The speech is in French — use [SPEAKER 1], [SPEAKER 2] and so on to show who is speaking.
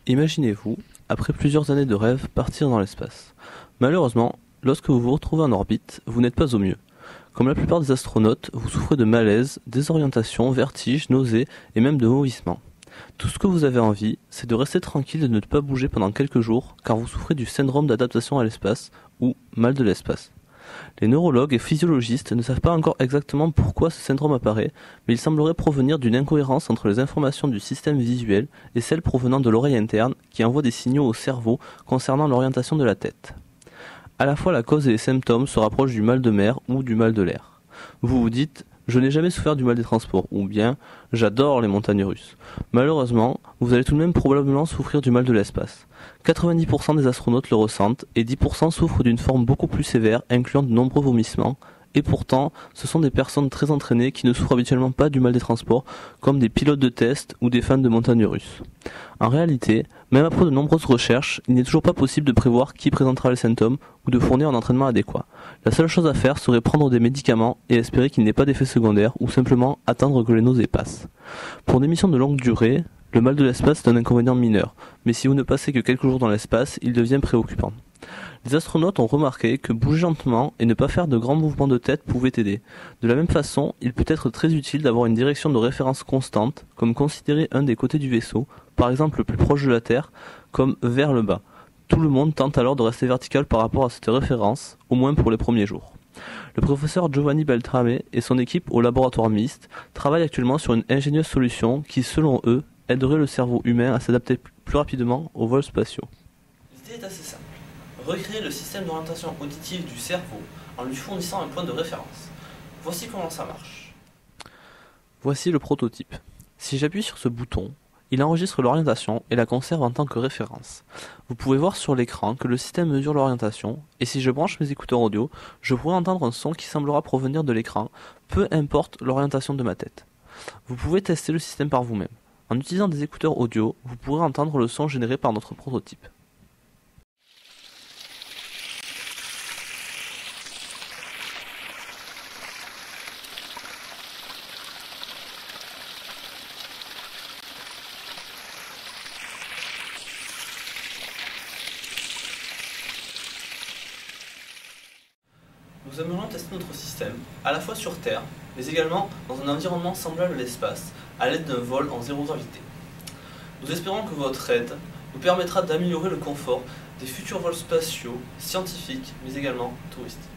[SPEAKER 1] Imaginez-vous, après plusieurs années de rêve, partir dans l'espace. Malheureusement, lorsque vous vous retrouvez en orbite, vous n'êtes pas au mieux. Comme la plupart des astronautes, vous souffrez de malaise, désorientation, vertige, nausées et même de vomissements. Tout ce que vous avez envie, c'est de rester tranquille et de ne pas bouger pendant quelques jours, car vous souffrez du syndrome d'adaptation à l'espace, ou mal de l'espace. Les neurologues et physiologistes ne savent pas encore exactement pourquoi ce syndrome apparaît, mais il semblerait provenir d'une incohérence entre les informations du système visuel et celles provenant de l'oreille interne qui envoie des signaux au cerveau concernant l'orientation de la tête. À la fois la cause et les symptômes se rapprochent du mal de mer ou du mal de l'air. Vous vous dites « je n'ai jamais souffert du mal des transports » ou bien « j'adore les montagnes russes ». Malheureusement, vous allez tout de même probablement souffrir du mal de l'espace. 90% des astronautes le ressentent et 10% souffrent d'une forme beaucoup plus sévère incluant de nombreux vomissements. Et pourtant, ce sont des personnes très entraînées qui ne souffrent habituellement pas du mal des transports, comme des pilotes de test ou des fans de montagnes russes. En réalité, même après de nombreuses recherches, il n'est toujours pas possible de prévoir qui présentera les symptômes ou de fournir un entraînement adéquat. La seule chose à faire serait prendre des médicaments et espérer qu'il n'ait pas d'effet secondaire ou simplement attendre que les nausées passent. Pour des missions de longue durée, le mal de l'espace est un inconvénient mineur, mais si vous ne passez que quelques jours dans l'espace, il devient préoccupant. Les astronautes ont remarqué que bouger lentement et ne pas faire de grands mouvements de tête pouvait aider. De la même façon, il peut être très utile d'avoir une direction de référence constante, comme considérer un des côtés du vaisseau, par exemple le plus proche de la Terre, comme vers le bas. Tout le monde tente alors de rester vertical par rapport à cette référence, au moins pour les premiers jours. Le professeur Giovanni Beltrame et son équipe au laboratoire MIST travaillent actuellement sur une ingénieuse solution qui, selon eux, aiderait le cerveau humain à s'adapter plus rapidement aux vols spatiaux.
[SPEAKER 2] L'idée est assez simple. Recréer le système d'orientation auditive du cerveau en lui fournissant un point de référence. Voici comment ça marche.
[SPEAKER 1] Voici le prototype. Si j'appuie sur ce bouton, il enregistre l'orientation et la conserve en tant que référence. Vous pouvez voir sur l'écran que le système mesure l'orientation, et si je branche mes écouteurs audio, je pourrai entendre un son qui semblera provenir de l'écran, peu importe l'orientation de ma tête. Vous pouvez tester le système par vous-même. En utilisant des écouteurs audio, vous pourrez entendre le son généré par notre prototype.
[SPEAKER 2] Nous aimerions tester notre système, à la fois sur Terre, mais également dans un environnement semblable à l'espace, à l'aide d'un vol en zéro gravité. Nous espérons que votre aide nous permettra d'améliorer le confort des futurs vols spatiaux, scientifiques, mais également touristiques.